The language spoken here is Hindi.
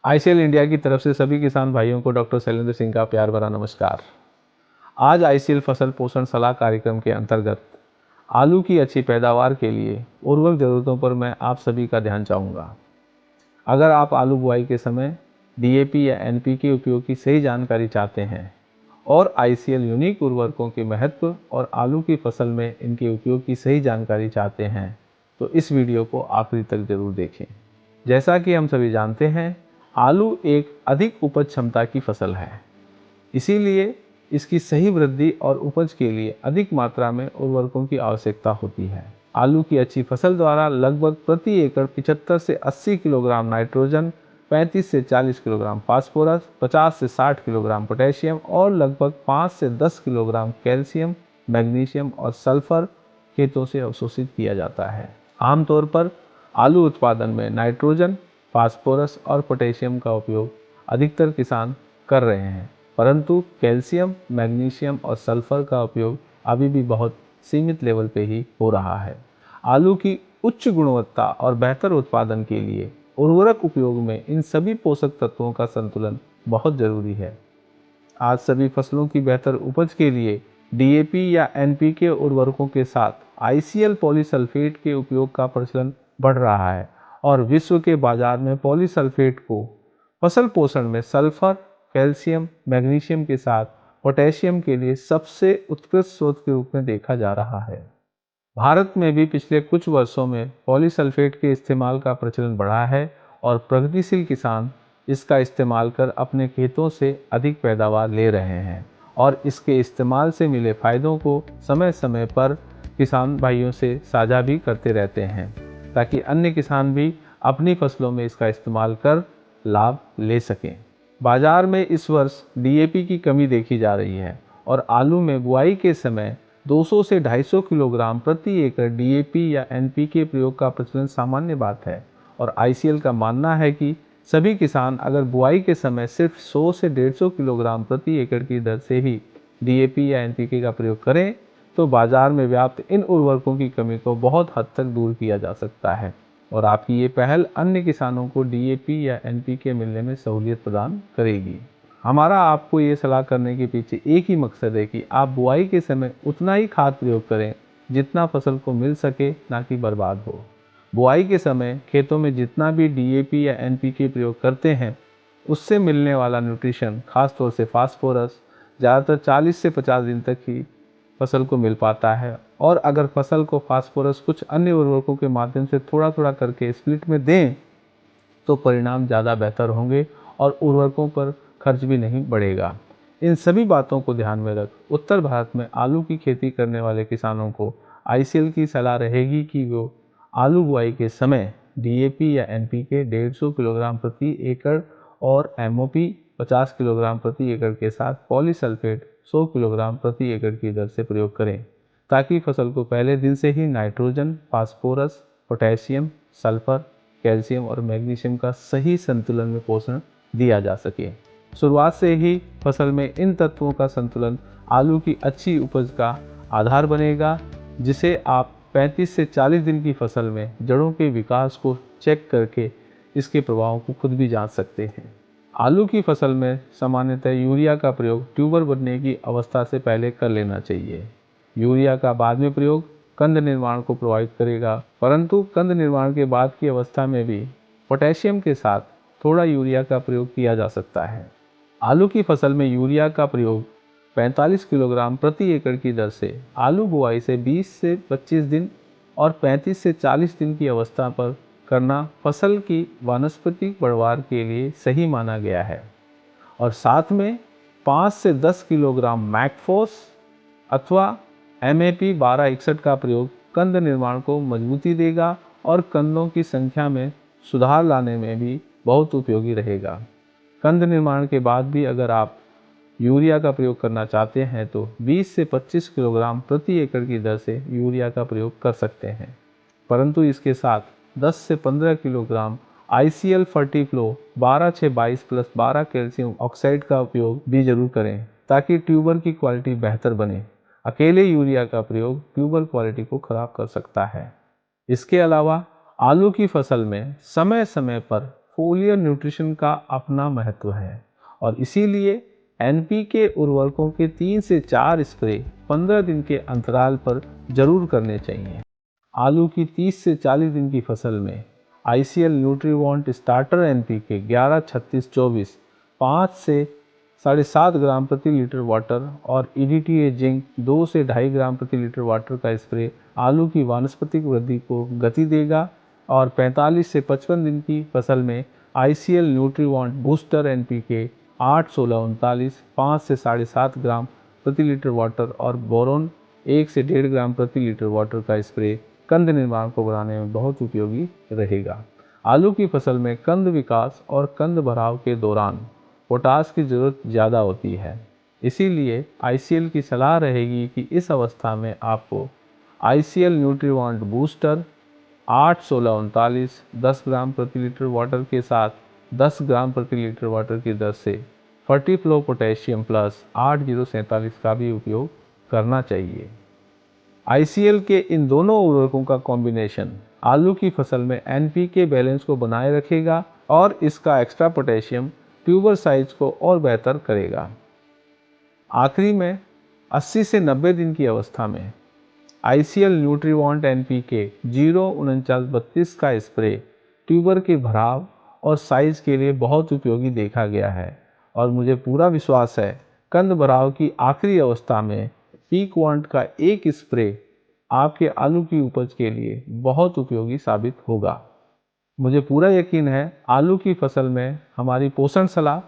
आईसीएल इंडिया की तरफ से सभी किसान भाइयों को डॉक्टर शैलेंद्र सिंह का प्यार भरा नमस्कार। आज आईसीएल फसल पोषण सलाह कार्यक्रम के अंतर्गत आलू की अच्छी पैदावार के लिए उर्वरक ज़रूरतों पर मैं आप सभी का ध्यान चाहूँगा। अगर आप आलू बुआई के समय डीएपी या एनपीके उपयोग की सही जानकारी चाहते हैं और आईसीएल यूनिक उर्वरकों के महत्व और आलू की फसल में इनके उपयोग की सही जानकारी चाहते हैं तो इस वीडियो को आखिरी तक जरूर देखें। जैसा कि हम सभी जानते हैं, आलू एक अधिक उपज क्षमता की फसल है, इसीलिए इसकी सही वृद्धि और उपज के लिए अधिक मात्रा में उर्वरकों की आवश्यकता होती है। आलू की अच्छी फसल द्वारा लगभग प्रति एकड़ 75 से 80 किलोग्राम नाइट्रोजन, 35 से 40 किलोग्राम फास्फोरस, 50 से 60 किलोग्राम पोटेशियम और लगभग 5 से 10 किलोग्राम कैल्शियम, मैग्नीशियम और सल्फर खेतों से अवशोषित किया जाता है। आमतौर पर आलू उत्पादन में नाइट्रोजन, फास्फोरस और पोटेशियम का उपयोग अधिकतर किसान कर रहे हैं, परंतु कैल्शियम, मैग्नीशियम और सल्फर का उपयोग अभी भी बहुत सीमित लेवल पे ही हो रहा है। आलू की उच्च गुणवत्ता और बेहतर उत्पादन के लिए उर्वरक उपयोग में इन सभी पोषक तत्वों का संतुलन बहुत जरूरी है। आज सभी फसलों की बेहतर उपज के लिए डीएपी या एनपीके उर्वरकों के साथ आईसीएल पॉलीसल्फेट के उपयोग का प्रचलन बढ़ रहा है और विश्व के बाजार में पॉलीसल्फेट को फसल पोषण में सल्फर, कैल्शियम, मैग्नीशियम के साथ पोटेशियम के लिए सबसे उत्कृष्ट स्रोत के रूप में देखा जा रहा है। भारत में भी पिछले कुछ वर्षों में पॉलीसल्फेट के इस्तेमाल का प्रचलन बढ़ा है और प्रगतिशील किसान इसका इस्तेमाल कर अपने खेतों से अधिक पैदावार ले रहे हैं और इसके इस्तेमाल से मिले फायदों को समय समय पर किसान भाइयों से साझा भी करते रहते हैं ताकि अन्य किसान भी अपनी फसलों में इसका इस्तेमाल कर लाभ ले सकें। बाजार में इस वर्ष डीएपी की कमी देखी जा रही है और आलू में बुआई के समय 200 से 250 किलोग्राम प्रति एकड़ डीएपी या एनपीके प्रयोग का प्रचलन सामान्य बात है और आईसीएल का मानना है कि सभी किसान अगर बुआई के समय सिर्फ 100 से 150 किलोग्राम प्रति एकड़ की दर से ही डीएपी या एनपीके का प्रयोग करें तो बाजार में व्याप्त इन उर्वरकों की कमी को बहुत हद तक दूर किया जा सकता है और आपकी ये पहल अन्य किसानों को डीएपी या एनपीके मिलने में सहूलियत प्रदान करेगी। हमारा आपको ये सलाह करने के पीछे एक ही मकसद है कि आप बुआई के समय उतना ही खाद प्रयोग करें जितना फसल को मिल सके, ना कि बर्बाद हो। बुआई के समय खेतों में जितना भी डीएपी या एनपीके प्रयोग करते हैं उससे मिलने वाला न्यूट्रिशन, खासतौर से फास्फोरस, ज़्यादातर 40 से 50 दिन तक ही फसल को मिल पाता है और अगर फसल को फास्फोरस कुछ अन्य उर्वरकों के माध्यम से थोड़ा थोड़ा करके स्प्लिट में दें तो परिणाम ज़्यादा बेहतर होंगे और उर्वरकों पर खर्च भी नहीं बढ़ेगा। इन सभी बातों को ध्यान में रख उत्तर भारत में आलू की खेती करने वाले किसानों को आईसीएल की सलाह रहेगी कि वो आलू बुआई के समय डीएपी या एनपीके 150 किलोग्राम प्रति एकड़ और एमओपी 50 किलोग्राम प्रति एकड़ के साथ पॉलीसल्फेट 100 किलोग्राम प्रति एकड़ की दर से प्रयोग करें ताकि फसल को पहले दिन से ही nitrogen, phosphorus, potassium, sulphur, calcium और मैग्नीशियम का सही संतुलन में पोषण दिया जा सके। शुरुआत से ही फसल में इन तत्वों का संतुलन आलू की अच्छी उपज का आधार बनेगा, जिसे आप 35 से 40 दिन की फसल में जड़ों के विकास को चेक करके इसके प्रभावों को खुद भी जांच सकते हैं। आलू की फसल में सामान्यतः यूरिया का प्रयोग ट्यूबर बनने की अवस्था से पहले कर लेना चाहिए। यूरिया का बाद में प्रयोग कंद निर्माण को प्रभावित करेगा, परंतु कंद निर्माण के बाद की अवस्था में भी पोटेशियम के साथ थोड़ा यूरिया का प्रयोग किया जा सकता है। आलू की फसल में यूरिया का प्रयोग 45 किलोग्राम प्रति एकड़ की दर से आलू बुआई से 20 से 25 दिन और 35 से 40 दिन की अवस्था पर करना फसल की वानस्पतिक बढ़वार के लिए सही माना गया है और साथ में 5 से 10 किलोग्राम मैकफोस अथवा एमएपी 1261 का प्रयोग कंद निर्माण को मजबूती देगा और कंदों की संख्या में सुधार लाने में भी बहुत उपयोगी रहेगा। कंद निर्माण के बाद भी अगर आप यूरिया का प्रयोग करना चाहते हैं तो 20 से 25 किलोग्राम प्रति एकड़ की दर से यूरिया का प्रयोग कर सकते हैं, परंतु इसके साथ 10 से 15 kilogram ICL Fertiflo 12-6-22 plus 12 calcium oxide का उपयोग भी जरूर करें ताकि ट्यूबर की क्वालिटी बेहतर बने। अकेले यूरिया का प्रयोग ट्यूबर क्वालिटी को खराब कर सकता है। इसके अलावा आलू की फसल में समय समय पर फोलियर न्यूट्रिशन का अपना महत्व है और इसीलिए एनपीके उर्वरकों के 3 से 4 स्प्रे 15 दिन के अंतराल पर जरूर करने चाहिए। आलू की 30 से 40 दिन की फसल में आईसीएल न्यूट्रीवॉन्ट स्टार्टर एनपीके 11-36-24 5 से 7.5 ग्राम प्रति लीटर वाटर और ईडीटीए जिंक 2 से 2.5 ग्राम प्रति लीटर वाटर का स्प्रे आलू की वानस्पतिक वृद्धि को गति देगा और 45 से 55 दिन की फसल में आईसीएल न्यूट्रीवॉन्ट बूस्टर एनपीके 8-16-39 5 से 7.5 ग्राम प्रति लीटर वाटर और बोरोन 1 से 1.5 ग्राम प्रति लीटर वाटर का स्प्रे कंद निर्माण को बढ़ाने में बहुत उपयोगी रहेगा। आलू की फसल में कंद विकास और कंद भराव के दौरान पोटास की ज़रूरत ज़्यादा होती है, इसीलिए आईसीएल की सलाह रहेगी कि इस अवस्था में आपको आईसीएल न्यूट्रीवॉन्ट बूस्टर 8-16-39 10 ग्राम प्रति लीटर वाटर के साथ 10 ग्राम प्रति लीटर वाटर की दर से फर्टीफ्लो पोटेशियम प्लस 8047 का भी उपयोग करना चाहिए। आईसीएल के इन दोनों उर्वरकों का कॉम्बिनेशन आलू की फसल में एनपीके बैलेंस को बनाए रखेगा और इसका एक्स्ट्रा पोटेशियम ट्यूबर साइज को और बेहतर करेगा। आखिरी में 80 से 90 दिन की अवस्था में आईसीएल न्यूट्रीवॉन्ट एनपीके 0-49-32 का स्प्रे ट्यूबर के भराव और साइज के लिए बहुत उपयोगी देखा गया है और मुझे पूरा विश्वास है कंद भराव की आखिरी अवस्था में पीकवॉन्ट का एक स्प्रे आपके आलू की उपज के लिए बहुत उपयोगी साबित होगा। मुझे पूरा यकीन है आलू की फसल में हमारी पोषण सलाह